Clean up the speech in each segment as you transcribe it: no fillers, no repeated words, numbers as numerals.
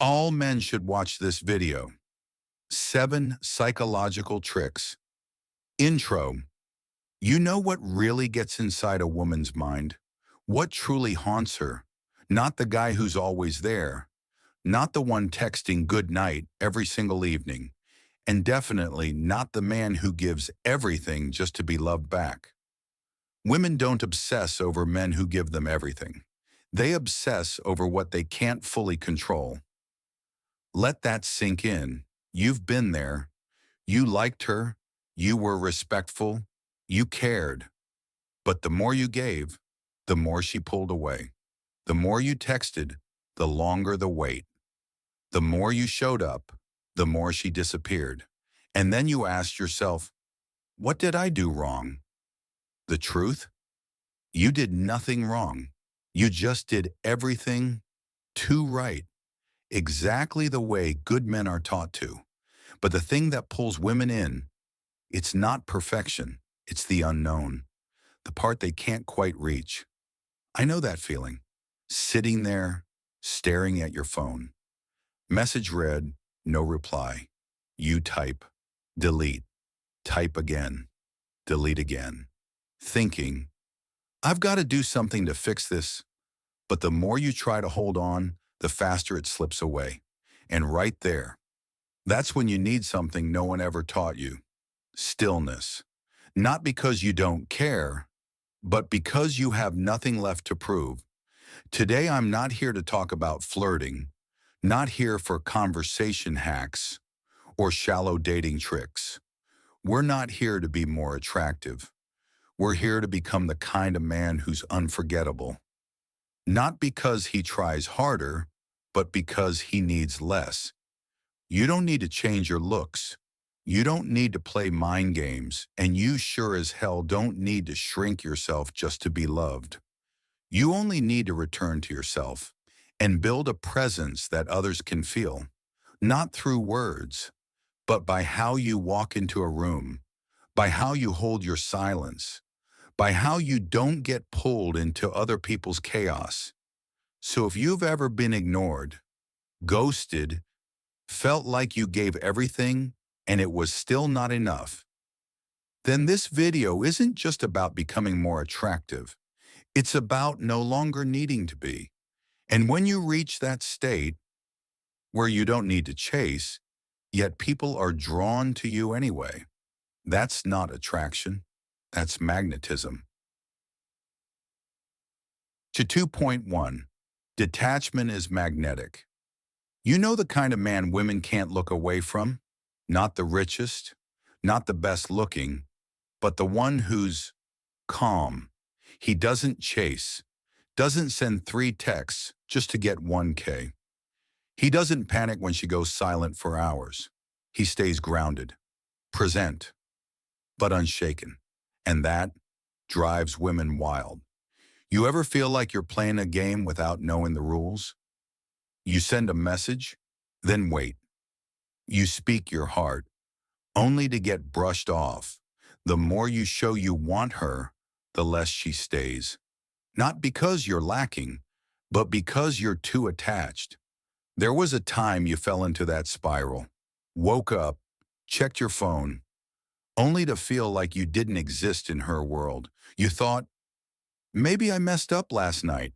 All men should watch this video. 7 Psychological Tricks. Intro. You know what really gets inside a woman's mind? What truly haunts her? Not the guy who's always there. Not the one texting good night every single evening. And definitely not the man who gives everything just to be loved back. Women don't obsess over men who give them everything. They obsess over what they can't fully control. Let that sink in. You've been there. You liked her. You were respectful. You cared. But the more you gave, the more she pulled away. The more you texted, the longer the wait. The more you showed up, the more she disappeared. And then you asked yourself, what did I do wrong? The truth? You did nothing wrong. You just did everything too right. Exactly the way good men are taught to. But the thing that pulls women in, it's not perfection, it's the unknown, the part they can't quite reach. I know that feeling. Sitting there, staring at your phone. Message read, no reply. You type, delete, type again, delete again. Thinking, I've got to do something to fix this. But the more you try to hold on, the faster it slips away. And right there, that's when you need something no one ever taught you. Stillness. Not because you don't care, but because you have nothing left to prove. Today I'm not here to talk about flirting, not here for conversation hacks or shallow dating tricks. We're not here to be more attractive. We're here to become the kind of man who's unforgettable. Not because he tries harder, but because he needs less. You don't need to change your looks. You don't need to play mind games, and you sure as hell don't need to shrink yourself just to be loved. You only need to return to yourself and build a presence that others can feel, not through words, but by how you walk into a room, by how you hold your silence, by how you don't get pulled into other people's chaos. So if you've ever been ignored, ghosted, felt like you gave everything and it was still not enough, then this video isn't just about becoming more attractive. It's about no longer needing to be. And when you reach that state where you don't need to chase, yet people are drawn to you anyway, that's not attraction, that's magnetism. To 2.1, detachment is magnetic. You know the kind of man women can't look away from? Not the richest, not the best looking, but the one who's calm. He doesn't chase, doesn't send 3 texts just to get 1K. He doesn't panic when she goes silent for hours. He stays grounded, present, but unshaken. And that drives women wild. You ever feel like you're playing a game without knowing the rules? You send a message, then wait. You speak your heart, only to get brushed off. The more you show you want her, the less she stays. Not because you're lacking, but because you're too attached. There was a time you fell into that spiral, woke up, checked your phone, only to feel like you didn't exist in her world. You thought, maybe I messed up last night.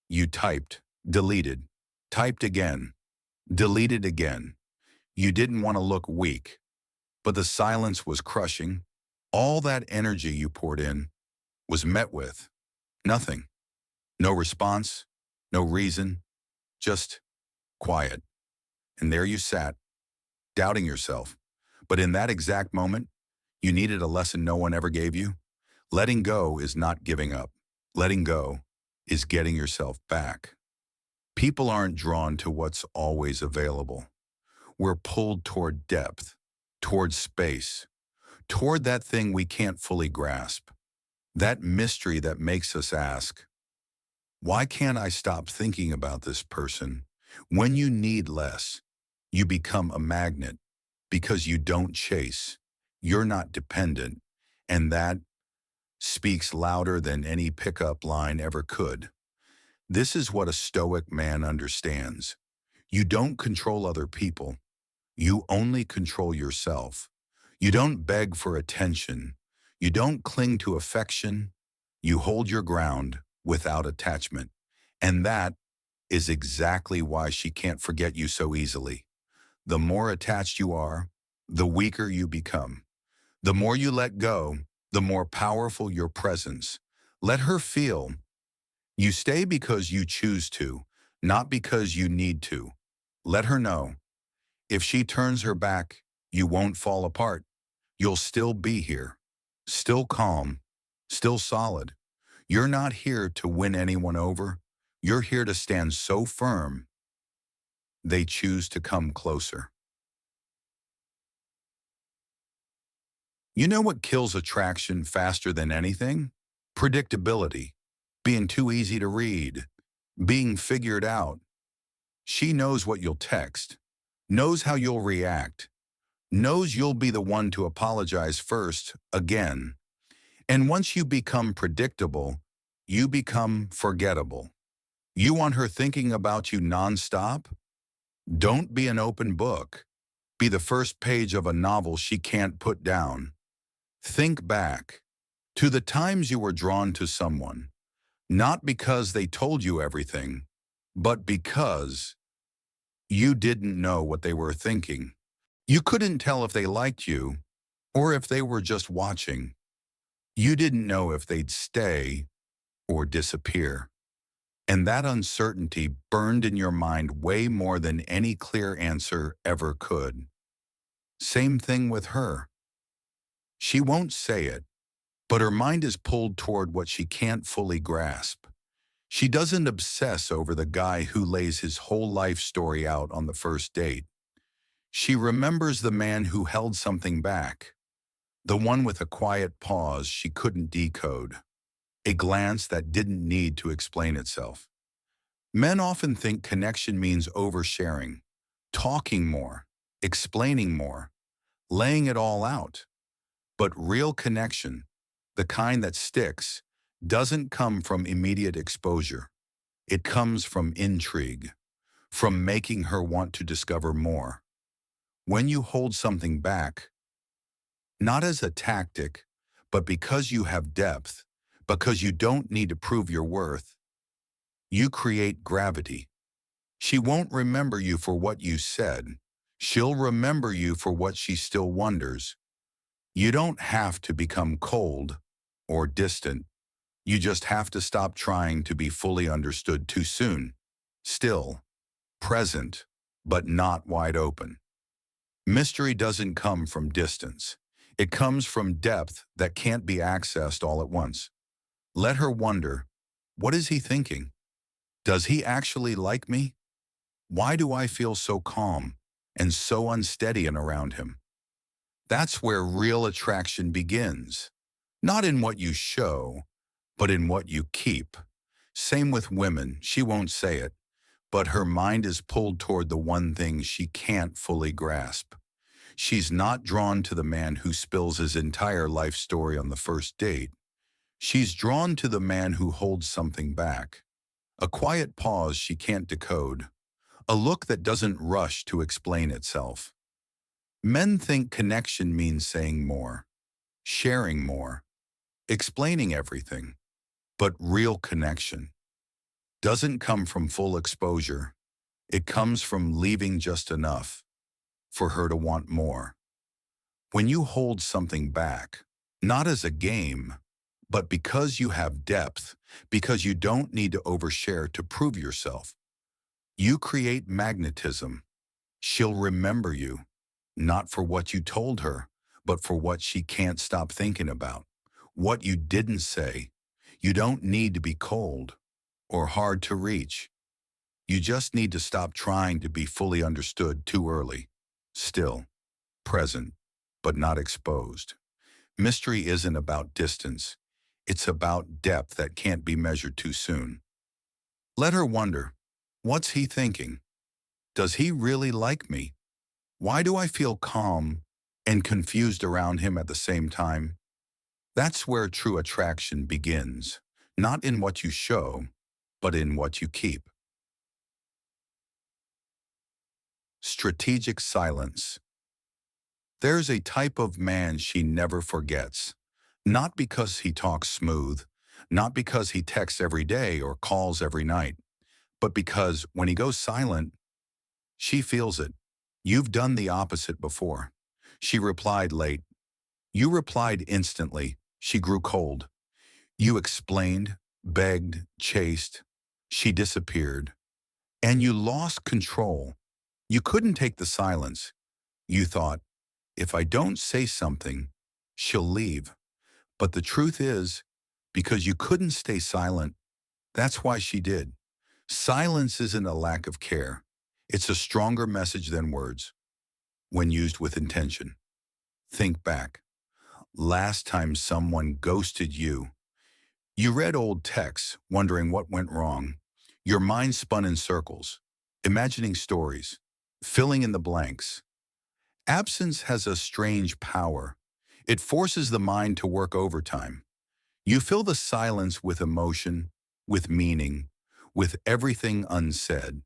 You typed, deleted, typed again, deleted again. You didn't want to look weak, but the silence was crushing. All that energy you poured in was met with nothing. No response, no reason, just quiet. And there you sat, doubting yourself. But in that exact moment, you needed a lesson no one ever gave you. Letting go is not giving up. Letting go is getting yourself back. People aren't drawn to what's always available. We're pulled toward depth, toward space, toward that thing we can't fully grasp. That mystery that makes us ask, why can't I stop thinking about this person? When you need less, you become a magnet because you don't chase. You're not dependent, and that speaks louder than any pickup line ever could. This is what a stoic man understands. You don't control other people. You only control yourself. You don't beg for attention. You don't cling to affection. You hold your ground without attachment. And that is exactly why she can't forget you so easily. The more attached you are, the weaker you become. The more you let go, the more powerful your presence. Let her feel you stay because you choose to, not because you need to. Let her know. If she turns her back, you won't fall apart. You'll still be here, still calm, still solid. You're not here to win anyone over. You're here to stand so firm they choose to come closer. You know what kills attraction faster than anything? Predictability. Being too easy to read. Being figured out. She knows what you'll text, knows how you'll react, knows you'll be the one to apologize first, again. And once you become predictable, you become forgettable. You want her thinking about you nonstop? Don't be an open book. Be the first page of a novel she can't put down. Think back to the times you were drawn to someone, not because they told you everything, but because you didn't know what they were thinking. You couldn't tell if they liked you or if they were just watching. You didn't know if they'd stay or disappear. And that uncertainty burned in your mind way more than any clear answer ever could. Same thing with her. She won't say it, but her mind is pulled toward what she can't fully grasp. She doesn't obsess over the guy who lays his whole life story out on the first date. She remembers the man who held something back, the one with a quiet pause she couldn't decode, a glance that didn't need to explain itself. Men often think connection means oversharing, talking more, explaining more, laying it all out. But real connection, the kind that sticks, doesn't come from immediate exposure. It comes from intrigue, from making her want to discover more. When you hold something back, not as a tactic, but because you have depth, because you don't need to prove your worth, you create gravity. She won't remember you for what you said. She'll remember you for what she still wonders. You don't have to become cold or distant. You just have to stop trying to be fully understood too soon. Still, present, but not wide open. Mystery doesn't come from distance. It comes from depth that can't be accessed all at once. Let her wonder, what is he thinking? Does he actually like me? Why do I feel so calm and so unsteady and around him? That's where real attraction begins. Not in what you show, but in what you keep. Same with women, she won't say it, but her mind is pulled toward the one thing she can't fully grasp. She's not drawn to the man who spills his entire life story on the first date. She's drawn to the man who holds something back. A quiet pause she can't decode. A look that doesn't rush to explain itself. Men think connection means saying more, sharing more, explaining everything. But real connection doesn't come from full exposure. It comes from leaving just enough for her to want more. When you hold something back, not as a game, but because you have depth, because you don't need to overshare to prove yourself, you create magnetism. She'll remember you, not for what you told her, but for what she can't stop thinking about, what you didn't say. You don't need to be cold or hard to reach. You just need to stop trying to be fully understood too early. Still, present, but not exposed. Mystery isn't about distance. It's about depth that can't be measured too soon. Let her wonder, what's he thinking? Does he really like me? Why do I feel calm and confused around him at the same time? That's where true attraction begins, not in what you show, but in what you keep. Strategic silence. There's a type of man she never forgets. Not because he talks smooth, not because he texts every day or calls every night, but because when he goes silent, she feels it. You've done the opposite before. She replied late. You replied instantly. She grew cold. You explained, begged, chased. She disappeared. And you lost control. You couldn't take the silence. You thought, if I don't say something, she'll leave. But the truth is, because you couldn't stay silent, that's why she did. Silence isn't a lack of care. It's a stronger message than words when used with intention. Think back. Last time someone ghosted you. You read old texts, wondering what went wrong. Your mind spun in circles, imagining stories, filling in the blanks. Absence has a strange power. It forces the mind to work overtime. You fill the silence with emotion, with meaning, with everything unsaid.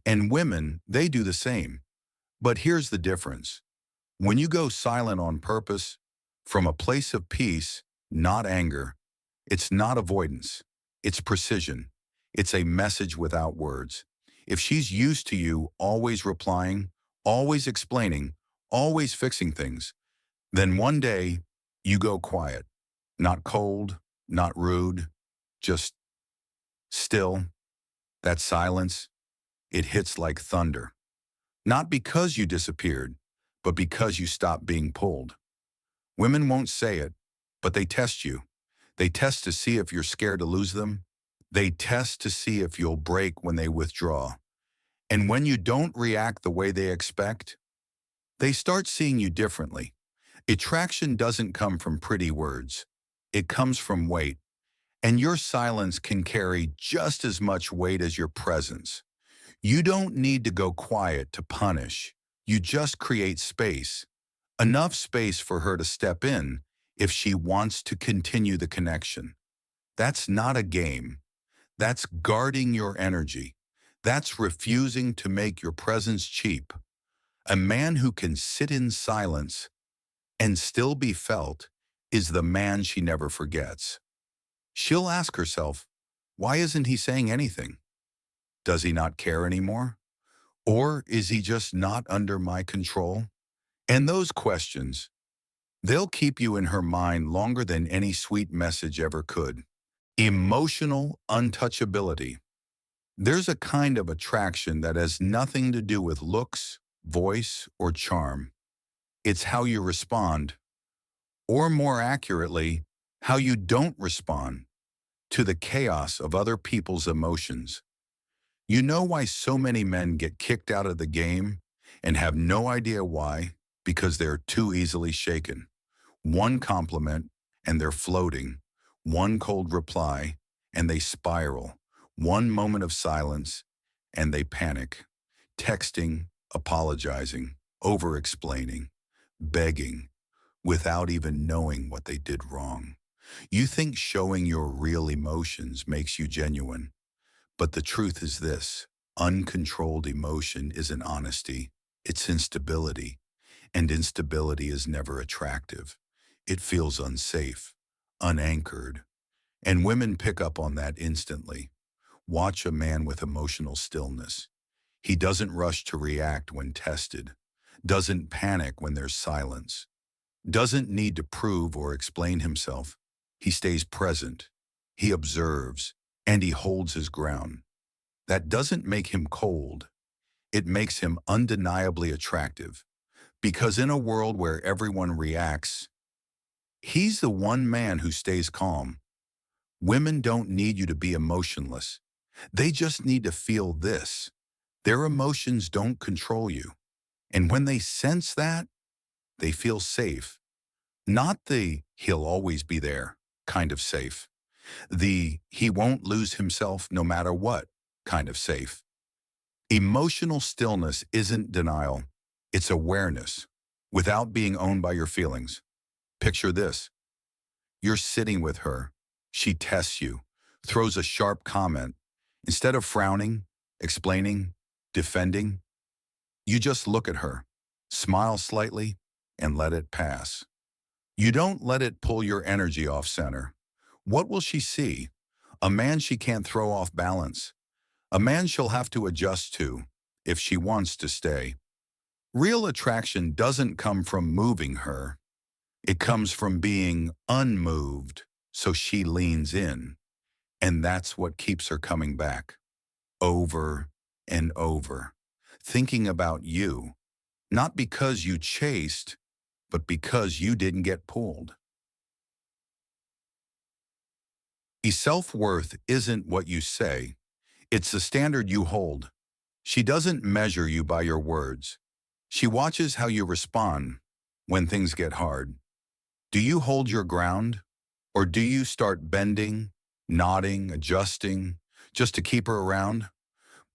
And women, they do the same. But here's the difference. When you go silent on purpose, from a place of peace, not anger, it's not avoidance, it's precision. It's a message without words. If she's used to you always replying, always explaining, always fixing things, then one day you go quiet, not cold, not rude, just still. That silence, it hits like thunder. Not because you disappeared, but because you stopped being pulled. Women won't say it, but they test you. They test to see if you're scared to lose them. They test to see if you'll break when they withdraw. And when you don't react the way they expect, they start seeing you differently. Attraction doesn't come from pretty words. It comes from weight. And your silence can carry just as much weight as your presence. You don't need to go quiet to punish. You just create space. Enough space for her to step in if she wants to continue the connection. That's not a game. That's guarding your energy. That's refusing to make your presence cheap. A man who can sit in silence and still be felt is the man she never forgets. She'll ask herself, why isn't he saying anything? Does he not care anymore? Or is he just not under my control? And those questions, they'll keep you in her mind longer than any sweet message ever could. Emotional untouchability. There's a kind of attraction that has nothing to do with looks, voice, or charm. It's how you respond, or more accurately, how you don't respond to the chaos of other people's emotions. You know why so many men get kicked out of the game and have no idea why? Because they're too easily shaken. One compliment and they're floating. One cold reply and they spiral. One moment of silence and they panic. Texting, apologizing, over-explaining, begging, without even knowing what they did wrong. You think showing your real emotions makes you genuine. But the truth is this, uncontrolled emotion isn't honesty, it's instability. And instability is never attractive. It feels unsafe, unanchored. And women pick up on that instantly. Watch a man with emotional stillness. He doesn't rush to react when tested, doesn't panic when there's silence, doesn't need to prove or explain himself. He stays present, he observes, and he holds his ground. That doesn't make him cold. It makes him undeniably attractive. Because in a world where everyone reacts, he's the one man who stays calm. Women don't need you to be emotionless. They just need to feel this. Their emotions don't control you. And when they sense that, they feel safe. Not the he'll always be there kind of safe. The he won't lose himself no matter what kind of safe. Emotional stillness isn't denial. It's awareness without being owned by your feelings. Picture this. You're sitting with her. She tests you, throws a sharp comment. Instead of frowning, explaining, defending, You just look at her, smile slightly, and let it pass. You don't let it pull your energy off center. What will she see? A man she can't throw off balance. A man she'll have to adjust to if she wants to stay. Real attraction doesn't come from moving her. It comes from being unmoved, so she leans in. And that's what keeps her coming back, over and over, thinking about you, not because you chased, but because you didn't get pulled. Self-worth isn't what you say, it's the standard you hold. She doesn't measure you by your words. She watches how you respond when things get hard. Do you hold your ground? Or do you start bending, nodding, adjusting, just to keep her around?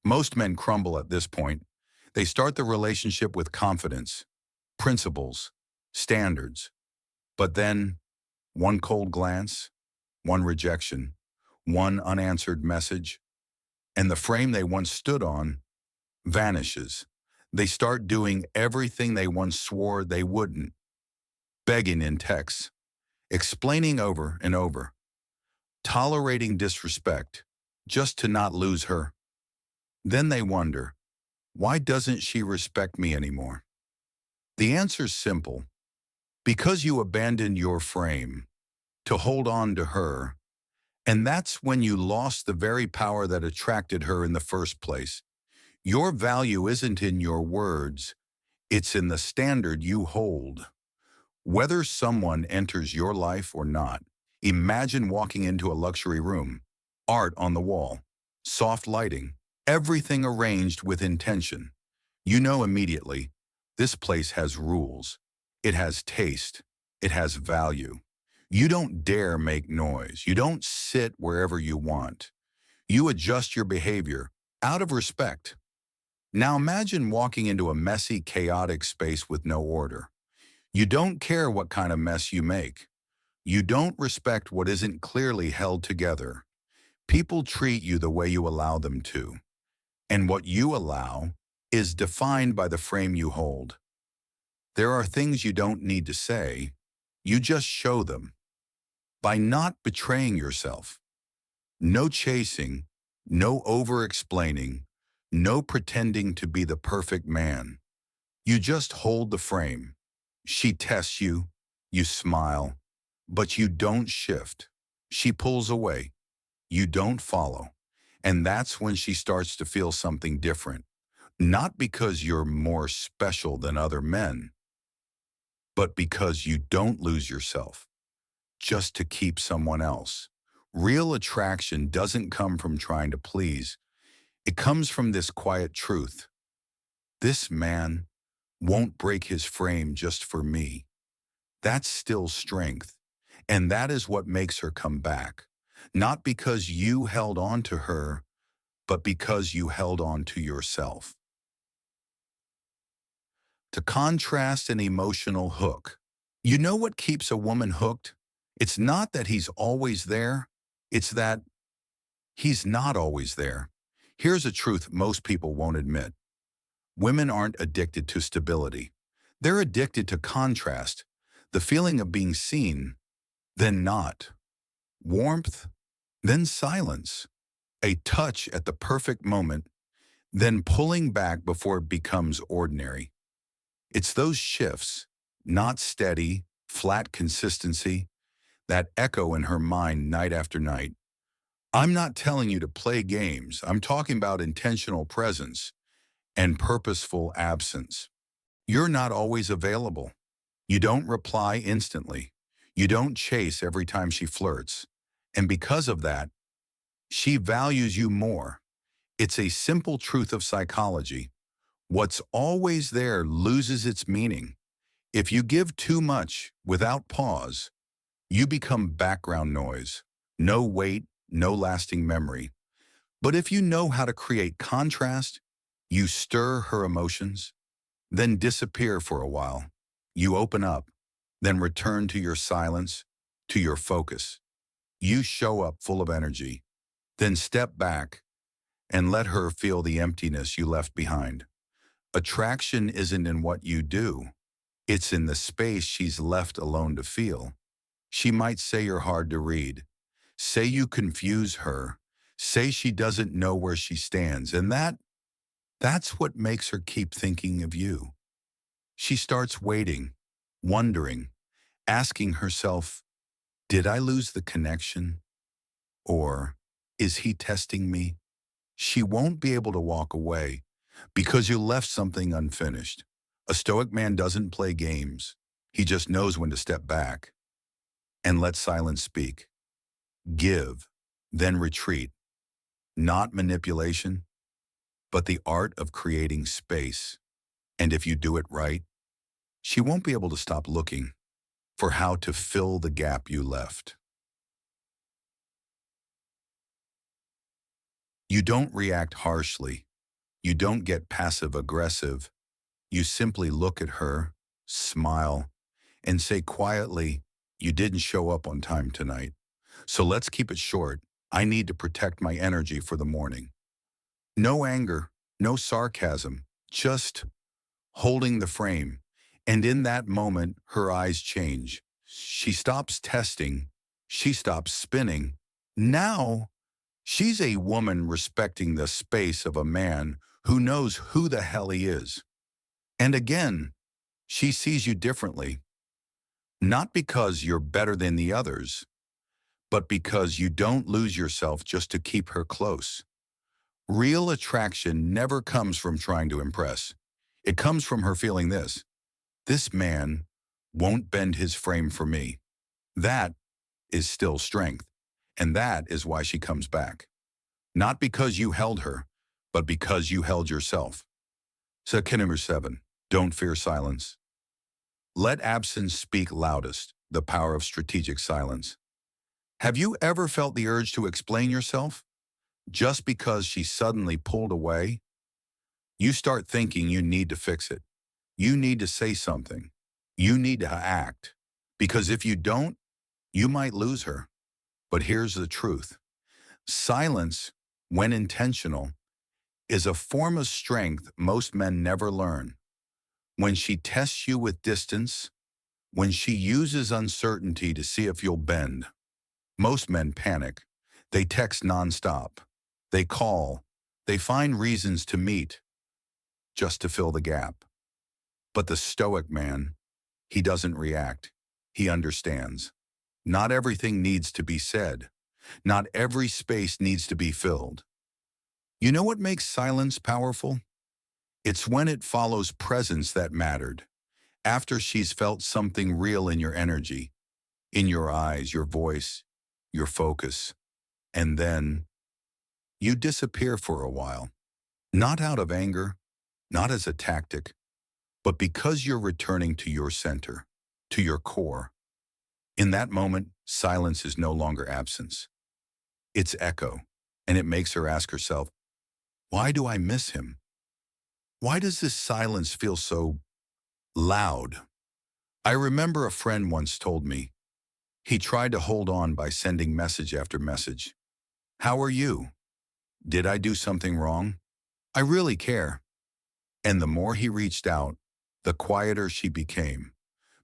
Most men crumble at this point. They start the relationship with confidence, principles, standards. But then, one cold glance, one rejection, one unanswered message, and the frame they once stood on vanishes. They start doing everything they once swore they wouldn't, begging in texts, explaining over and over, tolerating disrespect just to not lose her. Then they wonder, why doesn't she respect me anymore? The answer's simple. Because you abandoned your frame to hold on to her, and that's when you lost the very power that attracted her in the first place. Your value isn't in your words, it's in the standard you hold. Whether someone enters your life or not, imagine walking into a luxury room, art on the wall, soft lighting, everything arranged with intention. You know immediately, this place has rules. It has taste. It has value. You don't dare make noise. You don't sit wherever you want. You adjust your behavior out of respect. Now imagine walking into a messy, chaotic space with no order. You don't care what kind of mess you make. You don't respect what isn't clearly held together. People treat you the way you allow them to. And what you allow is defined by the frame you hold. There are things you don't need to say. You just show them. By not betraying yourself. No chasing, no over-explaining, no pretending to be the perfect man. You just hold the frame. She tests you, you smile, but you don't shift. She pulls away. You don't follow. And that's when she starts to feel something different. Not because you're more special than other men, but because you don't lose yourself just to keep someone else. Real attraction doesn't come from trying to please. It comes from this quiet truth. This man won't break his frame just for me. That's still strength. And that is what makes her come back. Not because you held on to her, but because you held on to yourself. To contrast an emotional hook. You know what keeps a woman hooked? It's not that he's always there. It's that he's not always there. Here's a truth most people won't admit. Women aren't addicted to stability. They're addicted to contrast, the feeling of being seen, then not. Warmth, then silence. A touch at the perfect moment, then pulling back before it becomes ordinary. It's those shifts, not steady, flat consistency, that echo in her mind night after night. I'm not telling you to play games. I'm talking about intentional presence and purposeful absence. You're not always available. You don't reply instantly. You don't chase every time she flirts. And because of that, she values you more. It's a simple truth of psychology. What's always there loses its meaning. If you give too much without pause, you become background noise. No weight, no lasting memory. But if you know how to create contrast, you stir her emotions, then disappear for a while. You open up, then return to your silence, to your focus. You show up full of energy, then step back and let her feel the emptiness you left behind. Attraction isn't in what you do. It's in the space she's left alone to feel. She might say you're hard to read, say you confuse her, say she doesn't know where she stands, and that's what makes her keep thinking of you. She starts waiting, wondering, asking herself, did I lose the connection? Or is he testing me? She won't be able to walk away because you left something unfinished. A stoic man doesn't play games. He just knows when to step back and let silence speak. Give, then retreat. Not manipulation, but the art of creating space. And if you do it right, she won't be able to stop looking for how to fill the gap you left. You don't react harshly. You don't get passive-aggressive. You simply look at her, smile, and say quietly, you didn't show up on time tonight. So let's keep it short. I need to protect my energy for the morning. No anger, no sarcasm, just holding the frame. And in that moment, her eyes change. She stops testing. She stops spinning. Now, she's a woman respecting the space of a man who knows who the hell he is. And again, she sees you differently, not because you're better than the others, but because you don't lose yourself just to keep her close. Real attraction never comes from trying to impress. It comes from her feeling this man won't bend his frame for me. That is still strength, and that is why she comes back. Not because you held her, but because you held yourself. So, number 7, don't fear silence. Let absence speak loudest, the power of strategic silence. Have you ever felt the urge to explain yourself? Just because she suddenly pulled away? You start thinking you need to fix it. You need to say something. You need to act. Because if you don't, you might lose her. But here's the truth. Silence, when intentional, is a form of strength most men never learn. When she tests you with distance, when she uses uncertainty to see if you'll bend, most men panic. They text nonstop. They call. They find reasons to meet just to fill the gap. But the stoic man, he doesn't react. He understands. Not everything needs to be said. Not every space needs to be filled. You know what makes silence powerful? It's when it follows presence that mattered. After she's felt something real in your energy, in your eyes, your voice, your focus, and then you disappear for a while. Not out of anger, not as a tactic, but because you're returning to your center, to your core. In that moment, silence is no longer absence. It's echo, and it makes her ask herself, why do I miss him? Why does this silence feel so loud? I remember a friend once told me, he tried to hold on by sending message after message. How are you? Did I do something wrong? I really care. And the more he reached out, the quieter she became.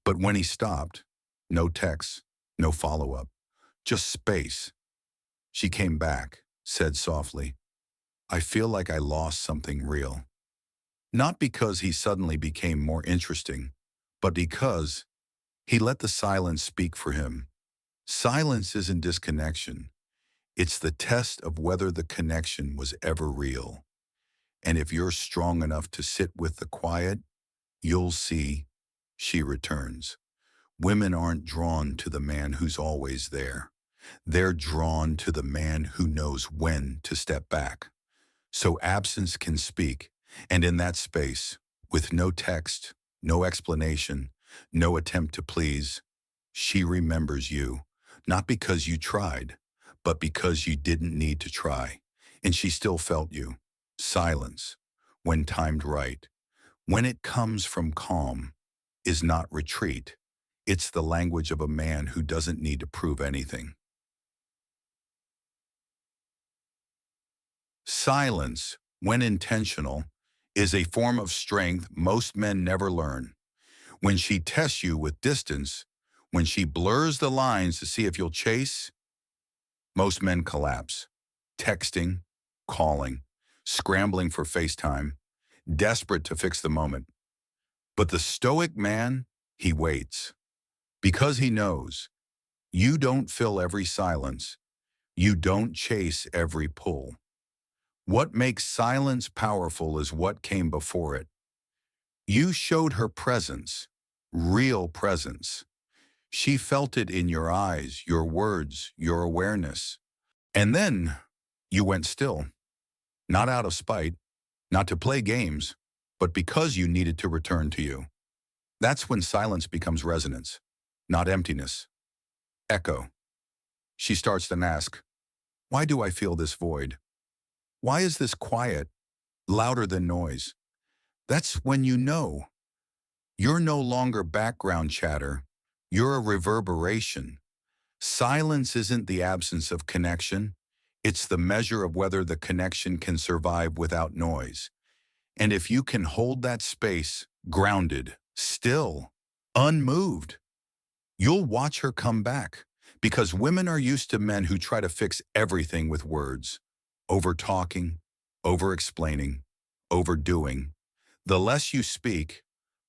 But when he stopped, no text, no follow-up, just space. She came back, said softly, I feel like I lost something real. Not because he suddenly became more interesting, but because he let the silence speak for him. Silence isn't disconnection. It's the test of whether the connection was ever real. And if you're strong enough to sit with the quiet, you'll see she returns. Women aren't drawn to the man who's always there. They're drawn to the man who knows when to step back. So absence can speak, and in that space, with no text, no explanation, no attempt to please, she remembers you, not because you tried, but because you didn't need to try, and she still felt you. Silence, when timed right, when it comes from calm, is not retreat. It's the language of a man who doesn't need to prove anything. Silence, when intentional, is a form of strength most men never learn. When she tests you with distance, when she blurs the lines to see if you'll chase, most men collapse. Texting, calling, scrambling for FaceTime, desperate to fix the moment. But the stoic man, he waits. Because he knows you don't fill every silence. You don't chase every pull. What makes silence powerful is what came before it. You showed her presence, real presence. She felt it in your eyes, your words, your awareness. And then you went still, not out of spite, not to play games, but because you needed to return to you. That's when silence becomes resonance, not emptiness. Echo. She starts to ask, why do I feel this void? Why is this quiet, louder than noise? That's when you know. You're no longer background chatter. You're a reverberation. Silence isn't the absence of connection. It's the measure of whether the connection can survive without noise. And if you can hold that space, grounded, still, unmoved, you'll watch her come back. Because women are used to men who try to fix everything with words. Over-talking, over-explaining, overdoing. The less you speak,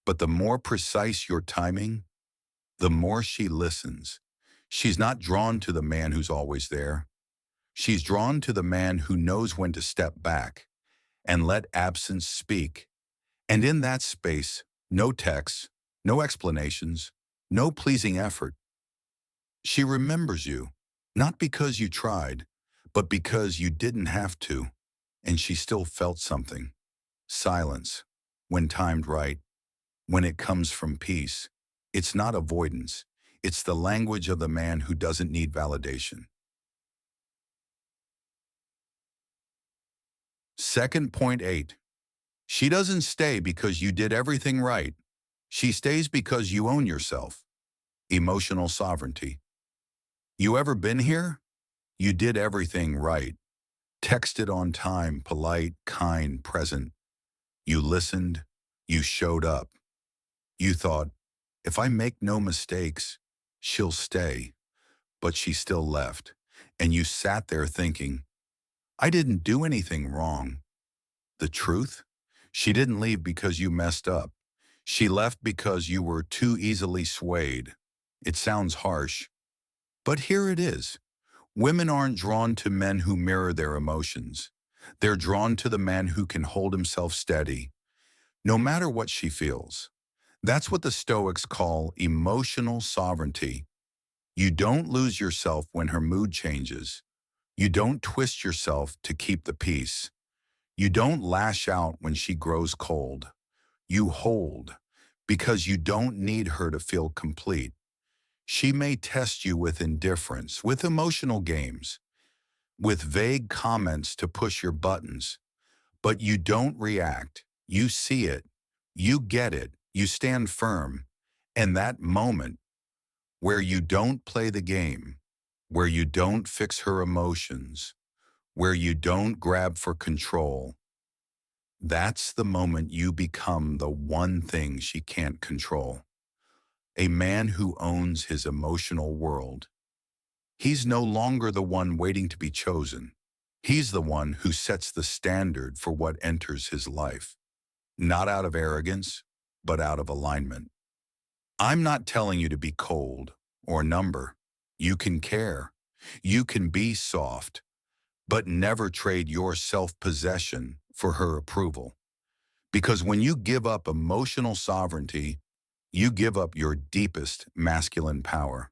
but the more precise your timing, the more she listens. She's not drawn to the man who's always there. She's drawn to the man who knows when to step back and let absence speak. And in that space, no texts, no explanations, no pleasing effort. She remembers you, not because you tried, but because you didn't have to, and she still felt something. Silence, when timed right, when it comes from peace. It's not avoidance. It's the language of the man who doesn't need validation. Second point 8. She doesn't stay because you did everything right. She stays because you own yourself. Emotional sovereignty. You ever been here? You did everything right. Texted on time, polite, kind, present. You listened. You showed up. You thought, if I make no mistakes, she'll stay. But she still left. And you sat there thinking, I didn't do anything wrong. The truth? She didn't leave because you messed up. She left because you were too easily swayed. It sounds harsh, but here it is. Women aren't drawn to men who mirror their emotions. They're drawn to the man who can hold himself steady, no matter what she feels. That's what the Stoics call emotional sovereignty. You don't lose yourself when her mood changes. You don't twist yourself to keep the peace. You don't lash out when she grows cold. You hold, because you don't need her to feel complete. She may test you with indifference, with emotional games, with vague comments to push your buttons. But you don't react. You see it. You get it. You stand firm. And that moment where you don't play the game, where you don't fix her emotions, where you don't grab for control, that's the moment you become the one thing she can't control. A man who owns his emotional world. He's no longer the one waiting to be chosen. He's the one who sets the standard for what enters his life. Not out of arrogance, but out of alignment. I'm not telling you to be cold or number. You can care. You can be soft, but never trade your self-possession for her approval. Because when you give up emotional sovereignty, you give up your deepest masculine power.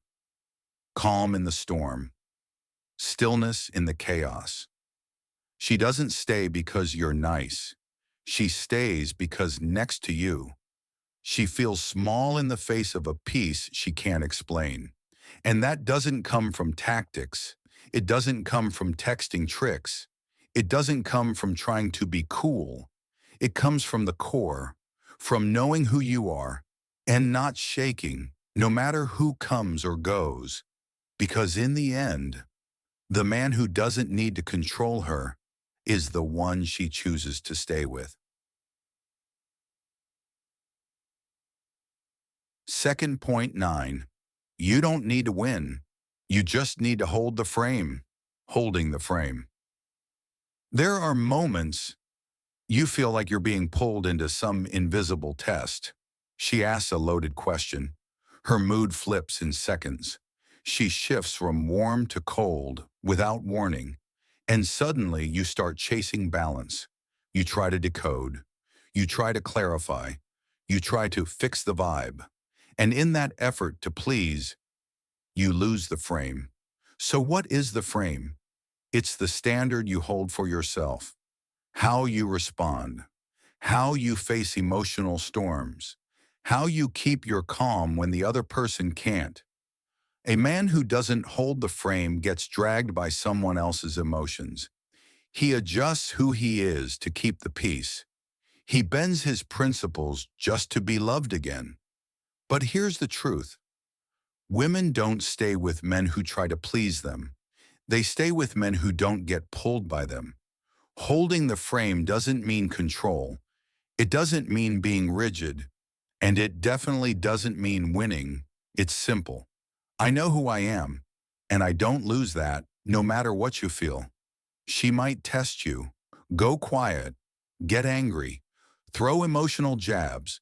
Calm in the storm, stillness in the chaos. She doesn't stay because you're nice. She stays because next to you, she feels small in the face of a peace she can't explain. And that doesn't come from tactics. It doesn't come from texting tricks. It doesn't come from trying to be cool. It comes from the core, from knowing who you are and not shaking, no matter who comes or goes. Because in the end, the man who doesn't need to control her is the one she chooses to stay with. Second point 9. You don't need to win. You just need to hold the frame. Holding the frame. There are moments you feel like you're being pulled into some invisible test. She asks a loaded question. Her mood flips in seconds. She shifts from warm to cold without warning. And suddenly you start chasing balance. You try to decode. You try to clarify. You try to fix the vibe. And in that effort to please, you lose the frame. So what is the frame? It's the standard you hold for yourself. How you respond, how you face emotional storms, how you keep your calm when the other person can't. A man who doesn't hold the frame gets dragged by someone else's emotions. He adjusts who he is to keep the peace. He bends his principles just to be loved again. But here's the truth. Women don't stay with men who try to please them. They stay with men who don't get pulled by them. Holding the frame doesn't mean control. It doesn't mean being rigid. And it definitely doesn't mean winning. It's simple. I know who I am, and I don't lose that, no matter what you feel. She might test you. Go quiet. Get angry. Throw emotional jabs.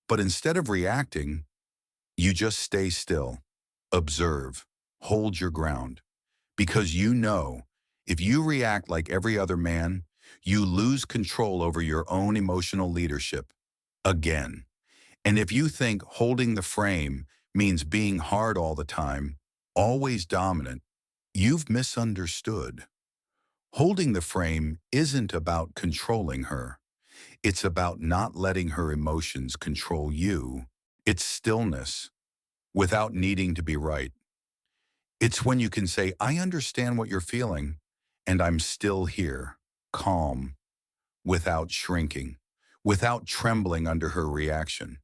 But instead of reacting, you just stay still. Observe. Hold your ground. Because you know, if you react like every other man, you lose control over your own emotional leadership. Again. And if you think holding the frame means being hard all the time, always dominant, you've misunderstood. Holding the frame isn't about controlling her. It's about not letting her emotions control you. It's stillness, without needing to be right. It's when you can say, I understand what you're feeling, and I'm still here, calm, without shrinking, without trembling under her reaction.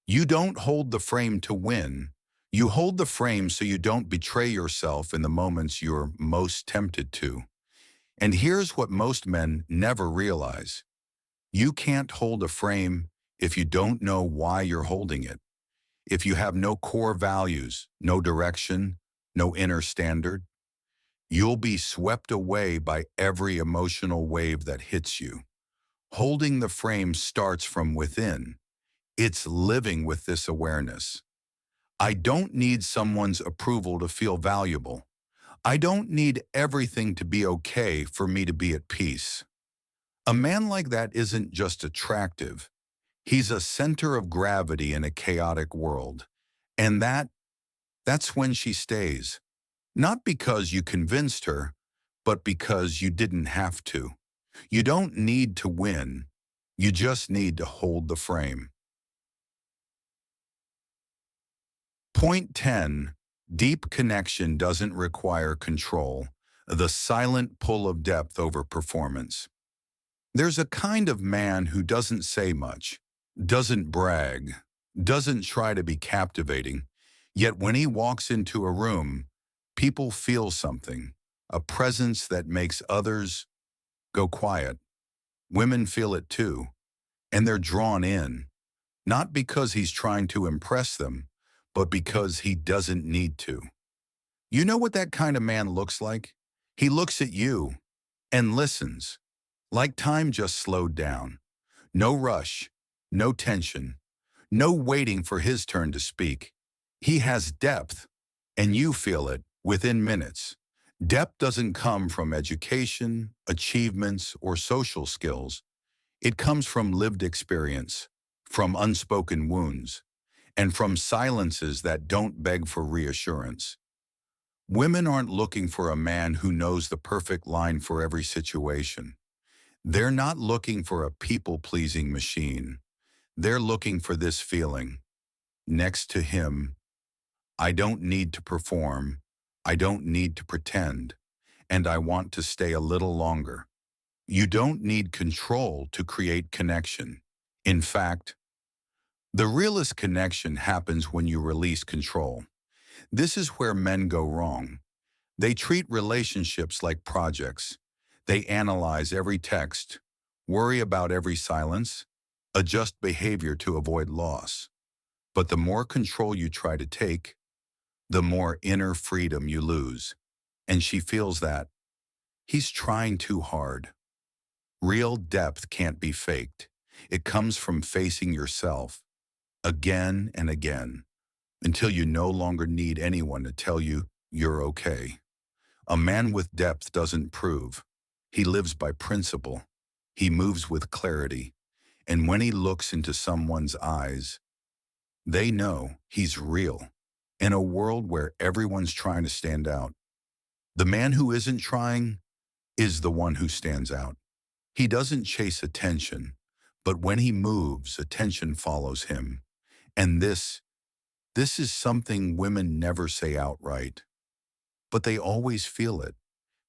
You don't hold the frame to win. You hold the frame so you don't betray yourself in the moments you're most tempted to. And here's what most men never realize. You can't hold a frame if you don't know why you're holding it. If you have no core values, no direction, no inner standard, you'll be swept away by every emotional wave that hits you. Holding the frame starts from within. It's living with this awareness. I don't need someone's approval to feel valuable. I don't need everything to be okay for me to be at peace. A man like that isn't just attractive. He's a center of gravity in a chaotic world. And that's when she stays. Not because you convinced her, but because you didn't have to. You don't need to win. You just need to hold the frame. Point 10. Deep connection doesn't require control. The silent pull of depth over performance. There's a kind of man who doesn't say much, doesn't brag, doesn't try to be captivating, yet when he walks into a room, people feel something, a presence that makes others go quiet. Women feel it too, and they're drawn in, not because he's trying to impress them, but because he doesn't need to. You know what that kind of man looks like? He looks at you and listens, like time just slowed down. No rush, no tension, no waiting for his turn to speak. He has depth, and you feel it within minutes. Depth doesn't come from education, achievements, or social skills. It comes from lived experience, from unspoken wounds, and from silences that don't beg for reassurance. Women aren't looking for a man who knows the perfect line for every situation. They're not looking for a people-pleasing machine. They're looking for this feeling. Next to him, I don't need to perform. I don't need to pretend. And I want to stay a little longer. You don't need control to create connection. In fact, the realest connection happens when you release control. This is where men go wrong. They treat relationships like projects. They analyze every text, worry about every silence, adjust behavior to avoid loss. But the more control you try to take, the more inner freedom you lose. And she feels that. He's trying too hard. Real depth can't be faked. It comes from facing yourself again and again until you no longer need anyone to tell you you're okay. A man with depth doesn't prove. He lives by principle. He moves with clarity. And when he looks into someone's eyes, they know he's real. In a world where everyone's trying to stand out, the man who isn't trying is the one who stands out. He doesn't chase attention, but when he moves, attention follows him. And this is something women never say outright, but they always feel it.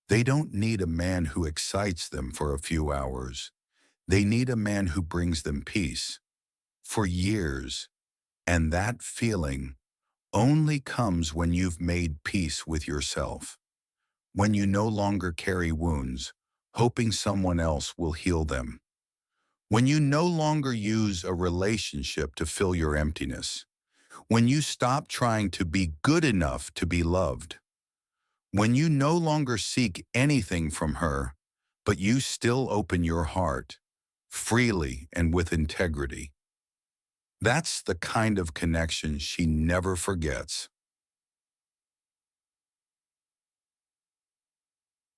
They don't need a man who excites them for a few hours. They need a man who brings them peace for years. And that feeling only comes when you've made peace with yourself. When you no longer carry wounds, hoping someone else will heal them. When you no longer use a relationship to fill your emptiness. When you stop trying to be good enough to be loved. When you no longer seek anything from her, but you still open your heart, freely and with integrity. That's the kind of connection she never forgets.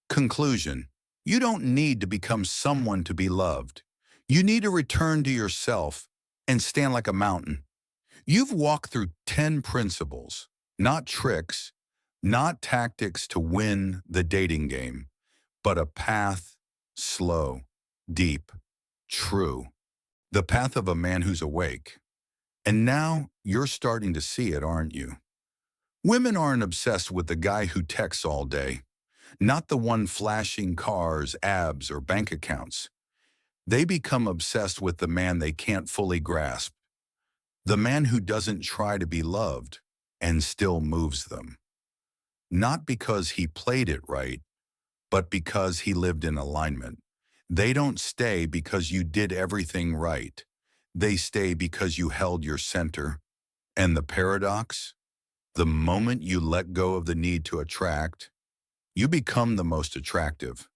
Conclusion: you don't need to become someone to be loved. You need to return to yourself and stand like a mountain. You've walked through 10 principles, not tricks, not tactics to win the dating game, but a path, slow, deep, true. The path of a man who's awake. And now you're starting to see it, aren't you? Women aren't obsessed with the guy who texts all day, not the one flashing cars, abs, or bank accounts. They become obsessed with the man they can't fully grasp, the man who doesn't try to be loved and still moves them. Not because he played it right, but because he lived in alignment. They don't stay because you did everything right. They stay because you held your center. And the paradox? The moment you let go of the need to attract, you become the most attractive.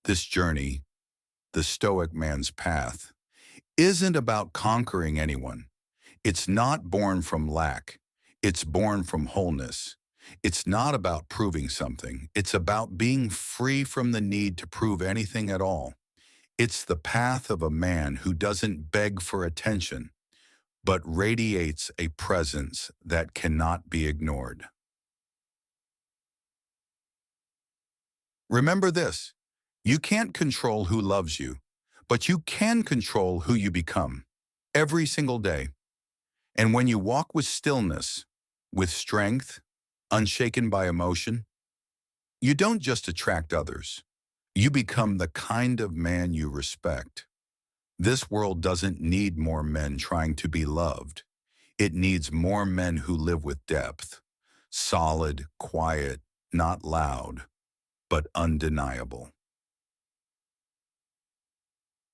This journey, the Stoic man's path, isn't about conquering anyone. It's not born from lack. It's born from wholeness. It's not about proving something. It's about being free from the need to prove anything at all. It's the path of a man who doesn't beg for attention, but radiates a presence that cannot be ignored. Remember this: you can't control who loves you, but you can control who you become every single day. And when you walk with stillness, with strength, unshaken by emotion, you don't just attract others. You become the kind of man you respect. This world doesn't need more men trying to be loved. It needs more men who live with depth, solid, quiet, not loud, but undeniable.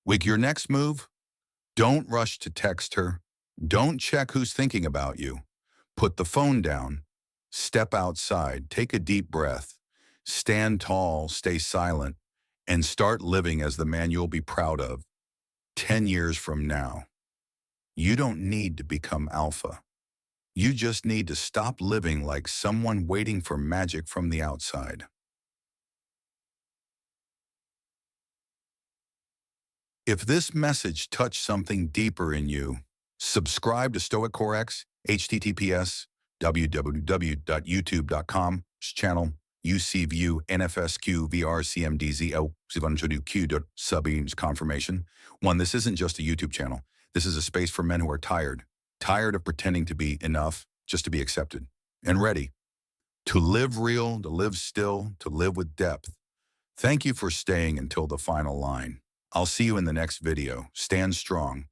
With your next move, don't rush to text her. Don't check who's thinking about you. Put the phone down. Step outside. Take a deep breath. Stand tall, stay silent, and start living as the man you'll be proud of 10 years from now. You don't need to become alpha. You just need to stop living like someone waiting for magic from the outside. If this message touched something deeper in you, subscribe to StoicCoreX, https://www.youtube.com channel UCView NFSQ VRCMDZO Q. Confirmation. 1. This isn't just a YouTube channel. This is a space for men who are tired of pretending to be enough just to be accepted, and ready to live real, to live still, to live with depth. Thank you for staying until the final line. I'll see you in the next video. Stand strong.